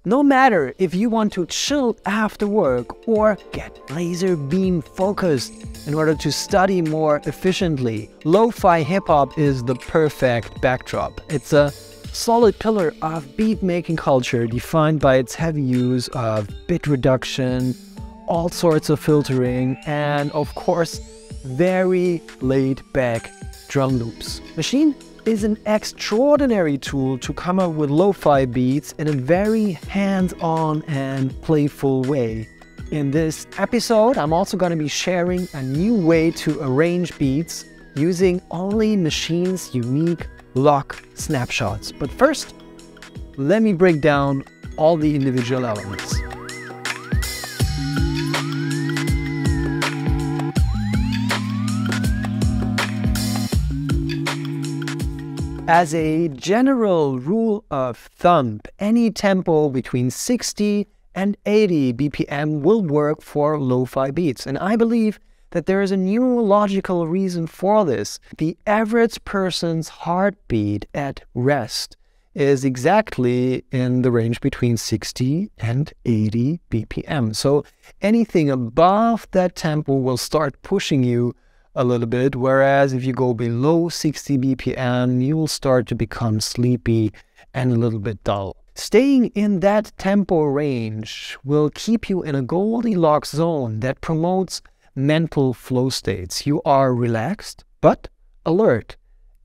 No matter if you want to chill after work or get laser beam focused in order to study more efficiently, lo-fi hip-hop is the perfect backdrop. It's a solid pillar of beat-making culture defined by its heavy use of bit reduction, all sorts of filtering, and of course, very laid-back drum loops. Maschine is an extraordinary tool to come up with lo-fi beats in a very hands-on and playful way. In this episode, I'm also going to be sharing a new way to arrange beats using only Maschine's unique Lock Snapshots. But first, let me break down all the individual elements. As a general rule of thumb, any tempo between 60 and 80 BPM will work for lo-fi beats. And I believe that there is a neurological reason for this. The average person's heartbeat at rest is exactly in the range between 60 and 80 BPM. So anything above that tempo will start pushing you a little bit, whereas if you go below 60 BPM, you will start to become sleepy and a little bit dull. Staying in that tempo range will keep you in a Goldilocks zone that promotes mental flow states. You are relaxed, but alert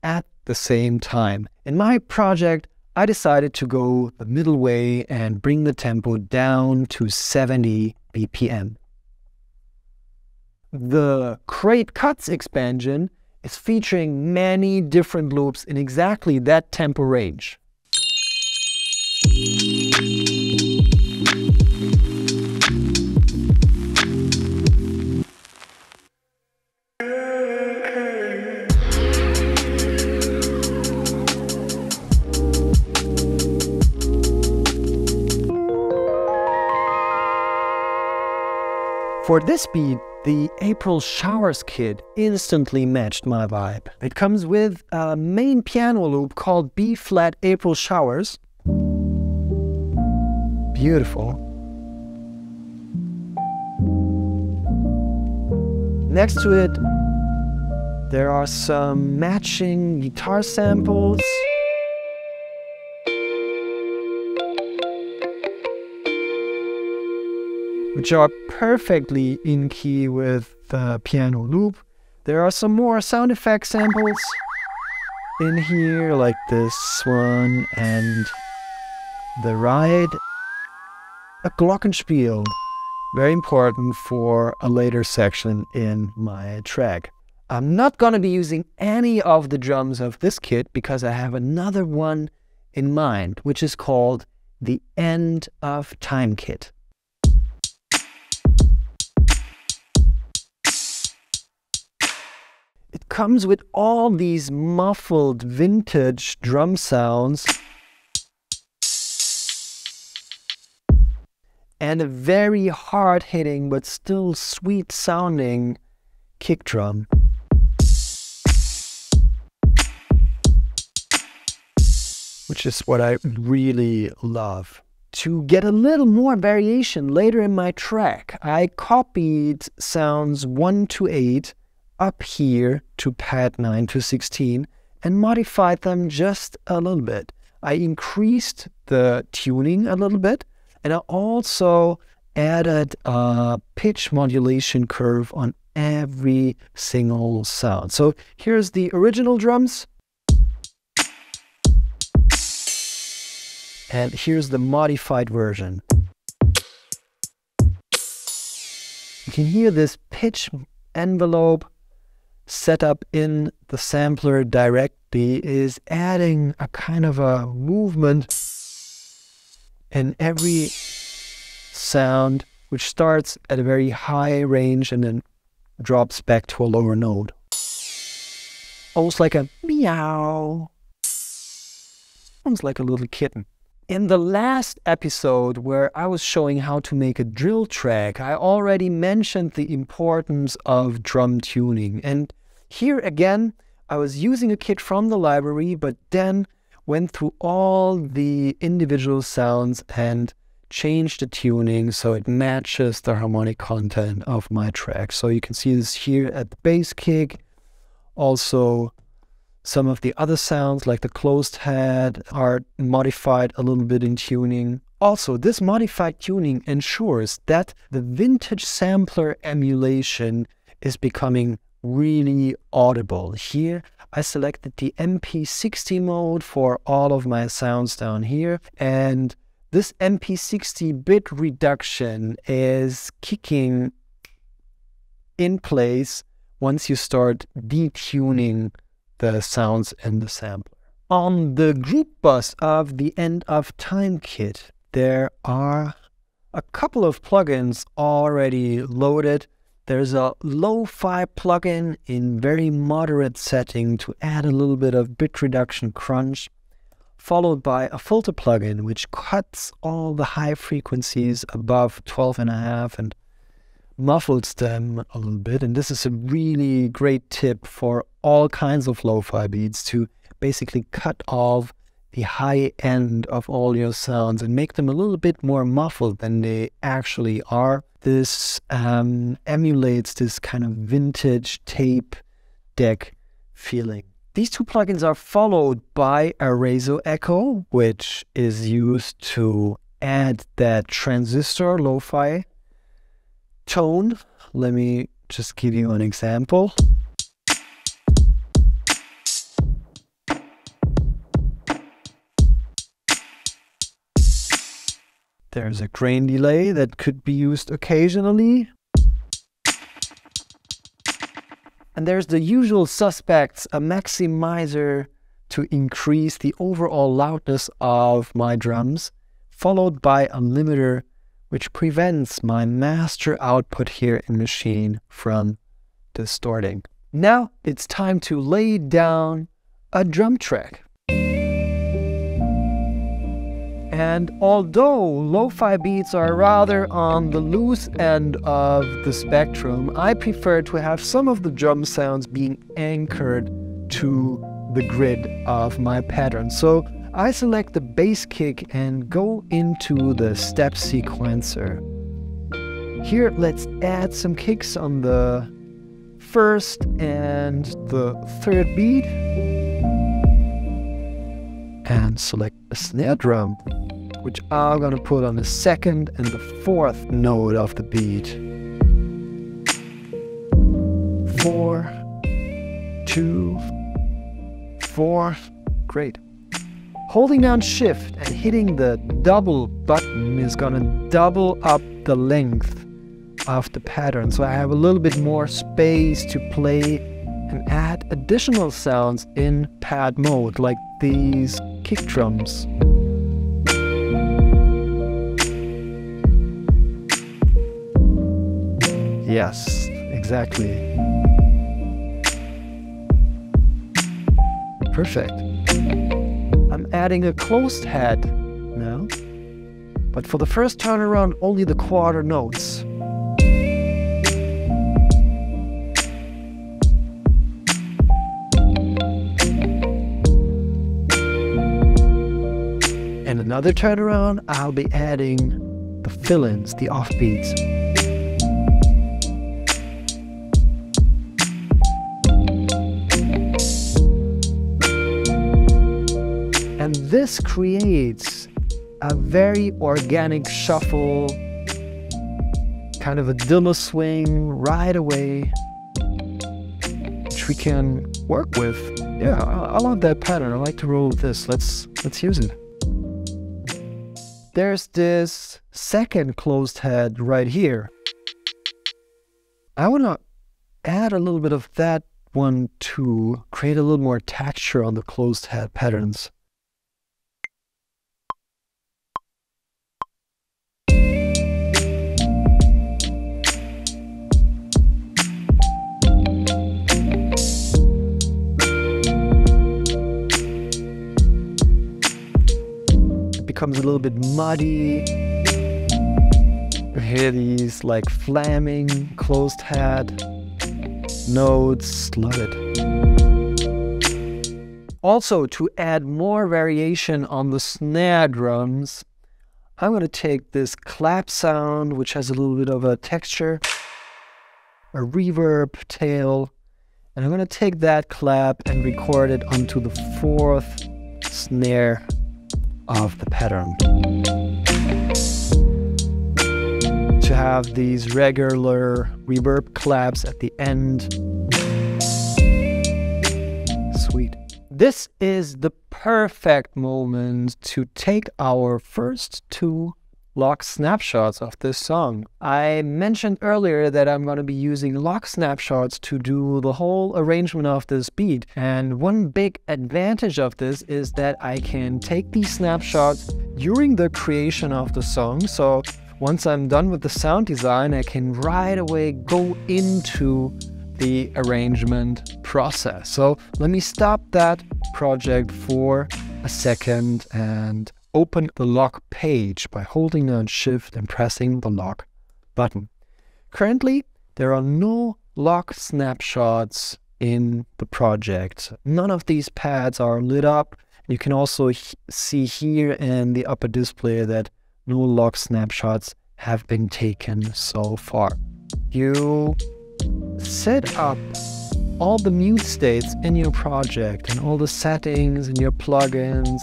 at the same time. In my project, I decided to go the middle way and bring the tempo down to 70 BPM. The Crate Cuts expansion is featuring many different loops in exactly that tempo range. For this beat, the April Showers kit instantly matched my vibe. It comes with a main piano loop called B-flat April Showers. Beautiful. Next to it, there are some matching guitar samples. Which are perfectly in key with the piano loop. There are some more sound effect samples in here, like this one and the ride. A glockenspiel, very important for a later section in my track. I'm not going to be using any of the drums of this kit because I have another one in mind, which is called the End of Time kit. It comes with all these muffled vintage drum sounds and a very hard-hitting but still sweet-sounding kick drum. Which is what I really love. To get a little more variation later in my track, I copied sounds 1 to 8 up here to pad 9 to 16 and modified them just a little bit. I increased the tuning a little bit and I also added a pitch modulation curve on every single sound. So here's the original drums and here's the modified version. You can hear this pitch envelope set up in the sampler directly is adding a kind of a movement in every sound, which starts at a very high range and then drops back to a lower note. Almost like a meow. Almost like a little kitten. In the last episode where I was showing how to make a drill track, I already mentioned the importance of drum tuning. And here again, I was using a kit from the library, but then went through all the individual sounds and change the tuning so it matches the harmonic content of my track. So you can see this here at the bass kick. Also, some of the other sounds like the closed head are modified a little bit in tuning. Also, this modified tuning ensures that the vintage sampler emulation is becoming really audible. Here, I selected the MP60 mode for all of my sounds down here, and this MP60 bit reduction is kicking in place once you start detuning the sounds in the sampler. On the group bus of the End of Time kit, there are a couple of plugins already loaded. There's a lo-fi plugin in very moderate setting to add a little bit of bit reduction crunch, followed by a filter plugin which cuts all the high frequencies above 12.5 and muffles them a little bit. And this is a really great tip for all kinds of lo-fi beats, to basically cut off the high end of all your sounds and make them a little bit more muffled than they actually are. This emulates this kind of vintage tape deck feeling. These two plugins are followed by a Rezo Echo, which is used to add that transistor lo-fi tone. Let me just give you an example. There's a grain delay that could be used occasionally. And there's the usual suspects, a maximizer to increase the overall loudness of my drums, followed by a limiter which prevents my master output here in Maschine from distorting. Now it's time to lay down a drum track. And although lo-fi beats are rather on the loose end of the spectrum, I prefer to have some of the drum sounds being anchored to the grid of my pattern. So I select the bass kick and go into the step sequencer. Here, let's add some kicks on the first and the third beat. And select a snare drum, which I'm gonna put on the second and the fourth note of the beat. 4, 2, 4, great. Holding down Shift and hitting the double button is gonna double up the length of the pattern, so I have a little bit more space to play and add additional sounds in pad mode, like these kick drums. Yes, exactly. Perfect. I'm adding a closed head now, but for the first turnaround, only the quarter notes. And another turnaround, I'll be adding the fill-ins, the offbeats. And this creates a very organic shuffle, kind of a dimmer swing right away, which we can work with. Yeah, I love that pattern. I like to roll with this. Let's use it. There's this second closed head right here. I want to add a little bit of that one to create a little more texture on the closed head patterns. Becomes a little bit muddy. You hear these like flaming closed head notes. Love it. Also, to add more variation on the snare drums, I'm going to take this clap sound, which has a little bit of a texture, a reverb tail, and I'm going to take that clap and record it onto the 4th snare of the pattern. To have these regular reverb claps at the end. Sweet. This is the perfect moment to take our first 2 lock snapshots of this song. I mentioned earlier that I'm going to be using lock snapshots to do the whole arrangement of this beat. And one big advantage of this is that I can take these snapshots during the creation of the song. So once I'm done with the sound design, I can right away go into the arrangement process. So let me stop that project for a second and open the lock page by holding down Shift and pressing the lock button. Currently, there are no lock snapshots in the project. None of these pads are lit up. You can also see here in the upper display that no lock snapshots have been taken so far. You set up all the mute states in your project and all the settings and your plugins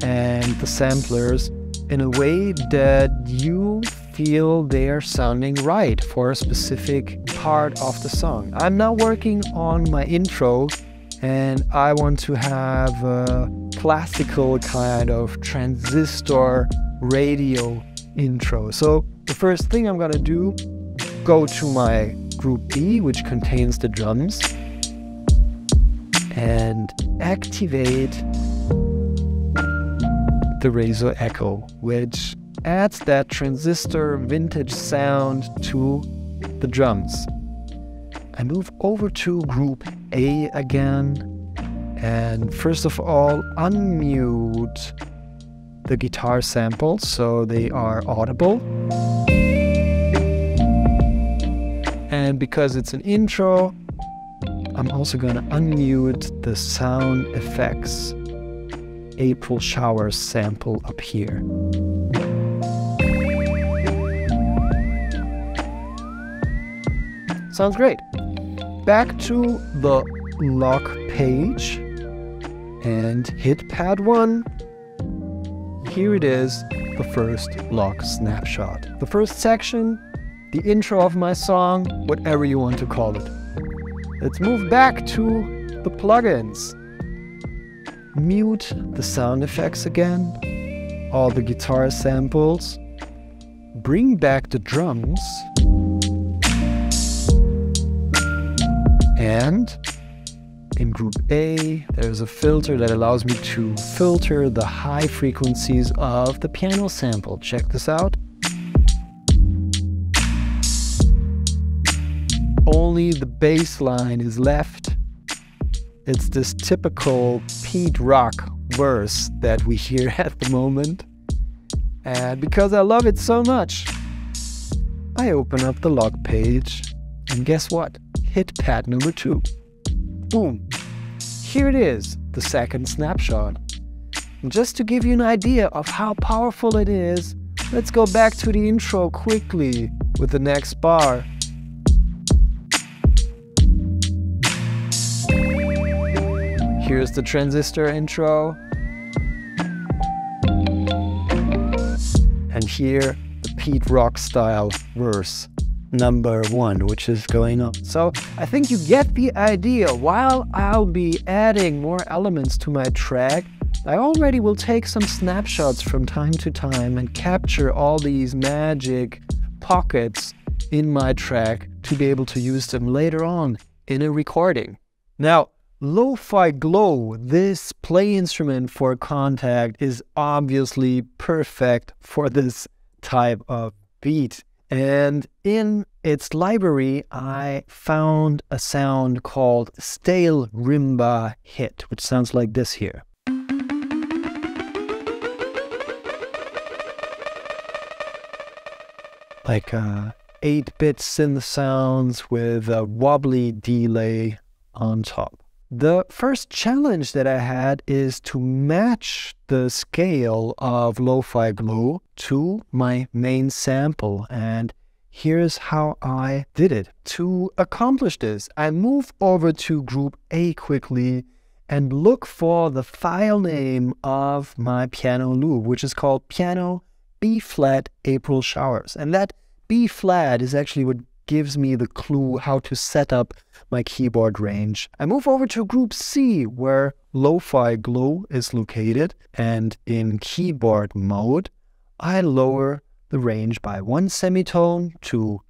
and the samplers in a way that you feel they're sounding right for a specific part of the song. I'm now working on my intro and I want to have a classical kind of transistor radio intro. So the first thing I'm gonna do, go to my group B, which contains the drums, and activate the Razor Echo, which adds that transistor vintage sound to the drums. I move over to group A again, and first of all, unmute the guitar samples so they are audible. And because it's an intro, I'm also going to unmute the sound effects April shower sample up here. Sounds great. Back to the lock page and hit pad 1. Here it is, the first lock snapshot. The first section, the intro of my song, whatever you want to call it. Let's move back to the plugins. Mute the sound effects again, all the guitar samples, bring back the drums, and in group A, there's a filter that allows me to filter the high frequencies of the piano sample. Check this out. Only the bass line is left. It's this typical Pete rock verse that we hear at the moment. And because I love it so much, I open up the log page and guess what? Hit pad number 2. Boom. Here it is, the second snapshot. And just to give you an idea of how powerful it is, let's go back to the intro quickly with the next bar. Here's the transistor intro. And here, the Pete Rock style verse number 1, which is going on. So I think you get the idea. While I'll be adding more elements to my track, I already will take some snapshots from time to time and capture all these magic pockets in my track to be able to use them later on in a recording. Now, Lo-Fi Glow, this play instrument for Kontakt, is obviously perfect for this type of beat. And in its library, I found a sound called Stale Rimba Hit, which sounds like this here. Like 8-bit synth sounds with a wobbly delay on top. The first challenge that I had is to match the scale of lo-fi glow to my main sample, and here's how I did it. To accomplish this, I move over to group A quickly and look for the file name of my piano loop, which is called Piano B-flat April Showers. And that B-flat is actually what gives me the clue how to set up my keyboard range. I move over to group C, where lo-fi glow is located, and in keyboard mode, I lower the range by 1 semitone to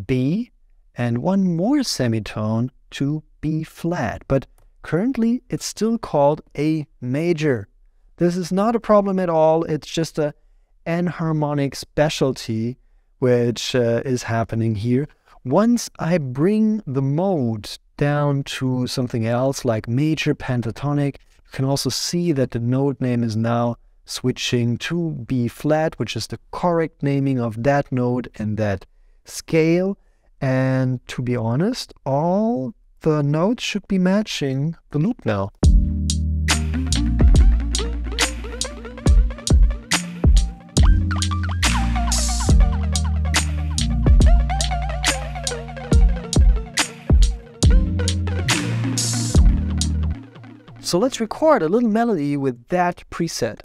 B and 1 more semitone to B flat. But currently, it's still called A major. This is not a problem at all. It's just a enharmonic specialty which is happening here. Once I bring the mode down to something else like major pentatonic, you can also see that the note name is now switching to B flat, which is the correct naming of that note and that scale. And to be honest, all the notes should be matching the loop now. So let's record a little melody with that preset.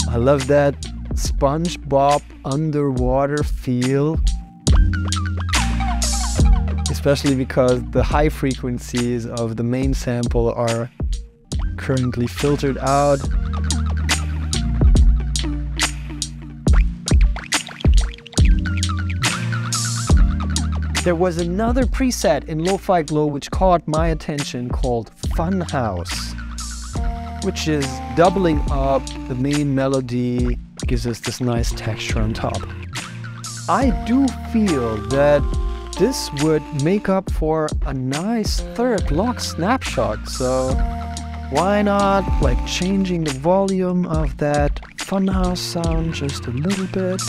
I love that SpongeBob underwater feel, especially because the high frequencies of the main sample are currently filtered out. There was another preset in Lo-Fi Glow which caught my attention called Funhouse, which is doubling up the main melody, gives us this nice texture on top. I do feel that this would make up for a nice third Lock Snapshot, so why not like changing the volume of that Funhouse sound just a little bit.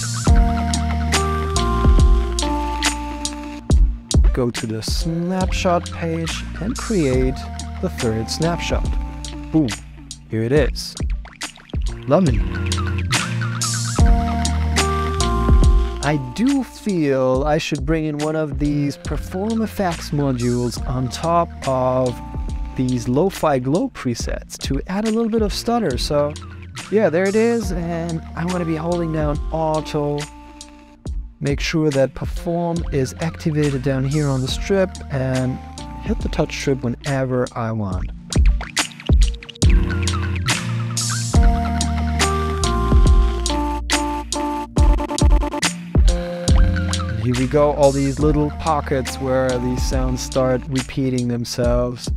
Go to the snapshot page and create the third snapshot. Boom, here it is. Lovely. I do feel I should bring in one of these Perform Effects modules on top of these Lo-Fi Glow presets to add a little bit of stutter. So yeah, there it is, and I want to be holding down Auto. Make sure that Perform is activated down here on the strip and hit the touch strip whenever I want. Here we go, all these little pockets where these sounds start repeating themselves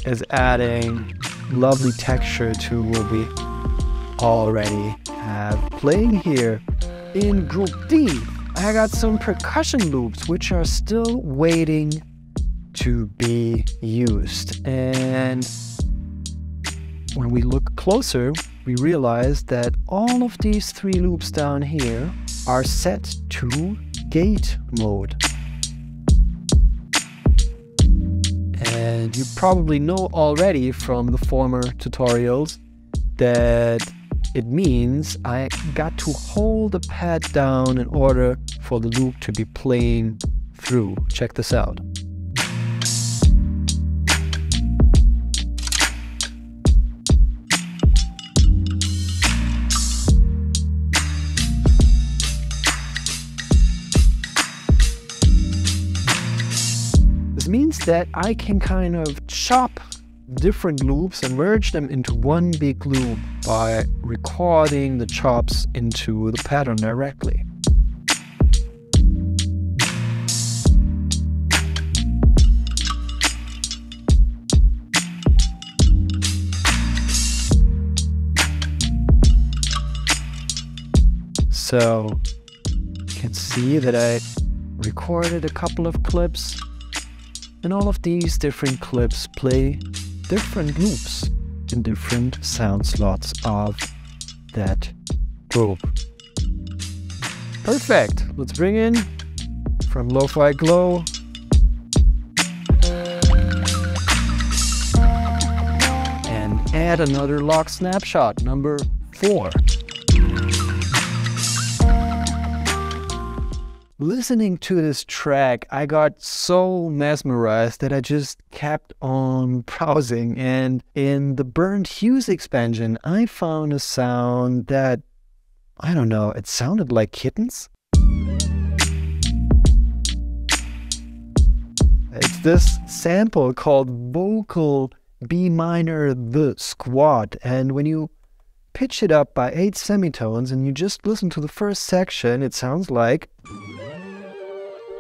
is adding lovely texture to what we already have playing here. In group D, I got some percussion loops which are still waiting to be used. And when we look closer, we realize that all of these three loops down here are set to gate mode. And you probably know already from the former tutorials that it means I got to hold the pad down in order for the loop to be playing through. Check this out. This means that I can kind of chop different loops and merge them into one big loop by recording the chops into the pattern directly. So you can see that I recorded a couple of clips And all of these different clips play different loops in different sound slots of that group. Perfect. Let's bring in from Lo-Fi Glow. And add another Lock Snapshot, number 4. Listening to this track, I got so mesmerized that I just kept on browsing, and in the Burnt Hues expansion, I found a sound that, I don't know, it sounded like kittens. It's this sample called Vocal B minor the Squad, and when you pitch it up by 8 semitones and you just listen to the first section, it sounds like,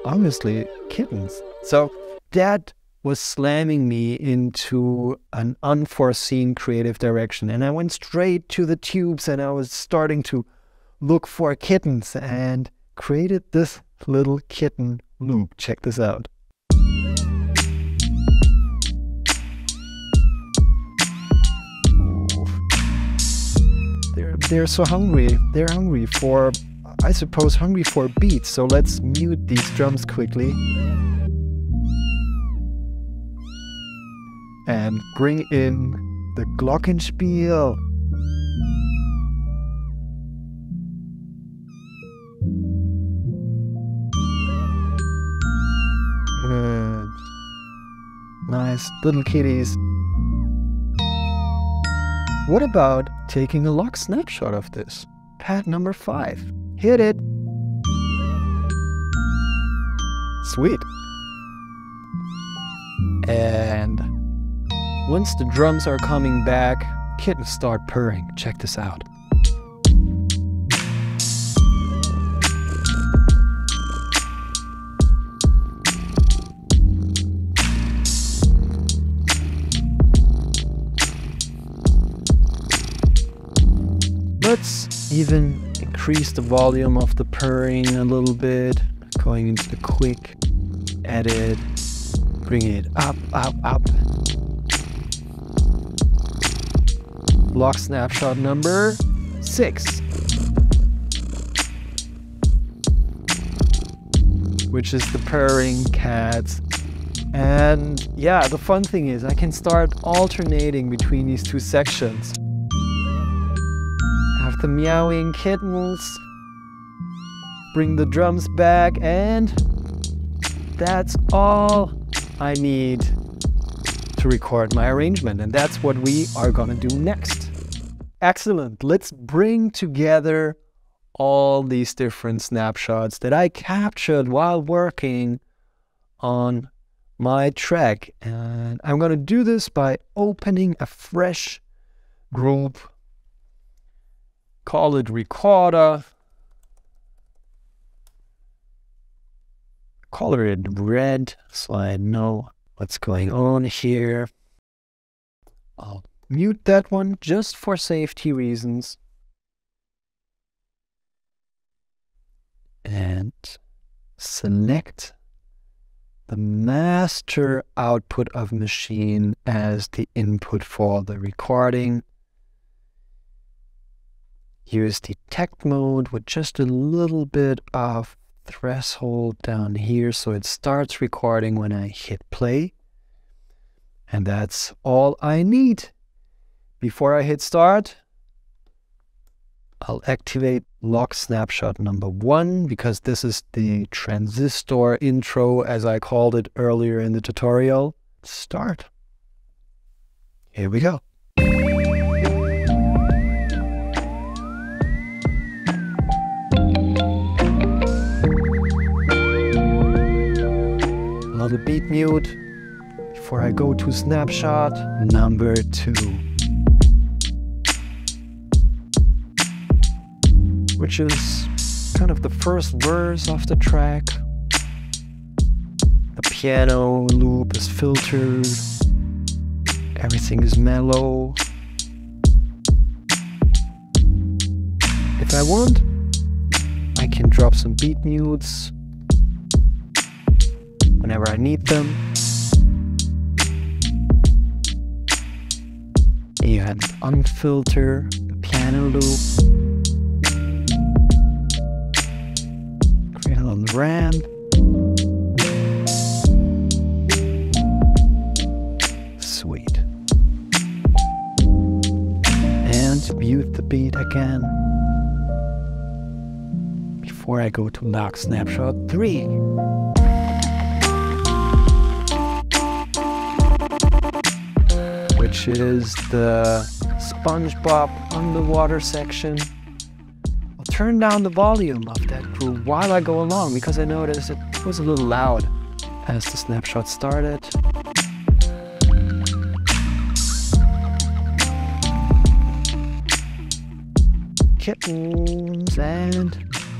obviously, kittens. So that was slamming me into an unforeseen creative direction, and I went straight to the tubes and I was starting to look for kittens and created this little kitten loop. Check this out. They're so hungry. They're hungry for, I suppose, hungry for beats. So let's mute these drums quickly and bring in the Glockenspiel. Good. Nice little kitties. What about taking a lock snapshot of this? Pad number 5. Hit it. Sweet. And once the drums are coming back, kittens start purring. Check this out. Let's even increase the volume of the purring a little bit, going into the quick edit, bring it up, up, up. Lock snapshot number 6, which is the purring cats. And yeah, the fun thing is I can start alternating between these two sections. The meowing kittens, bring the drums back, and that's all I need to record my arrangement, and that's what we are gonna do next. Excellent. Let's bring together all these different snapshots that I captured while working on my track, and I'm gonna do this by opening a fresh group. Call it recorder, color it red so I know what's going on here. I'll mute that one just for safety reasons. And select the master output of machine as the input for the recording. Use detect mode with just a little bit of threshold down here so it starts recording when I hit play. And that's all I need. Before I hit start, I'll activate Lock Snapshot number 1 because this is the transistor intro as I called it earlier in the tutorial. Start. Here we go. The beat mute before I go to snapshot number 2, which is kind of the first verse of the track. The piano loop is filtered, everything is mellow. If I want, I can drop some beat mutes whenever I need them. You have the unfilter, the piano loop, create a little ramp, sweet, and mute the beat again before I go to Lock Snapshot 3. Which is the SpongeBob underwater section. I'll turn down the volume of that groove while I go along because I noticed it was a little loud as the snapshot started. Kittens and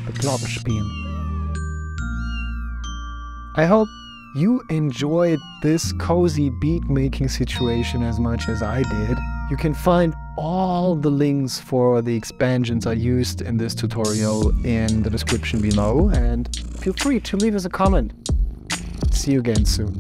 the Glockenspiel. I hope you enjoyed this cozy beat making situation as much as I did. You can find all the links for the expansions I used in this tutorial in the description below, and feel free to leave us a comment. See you again soon.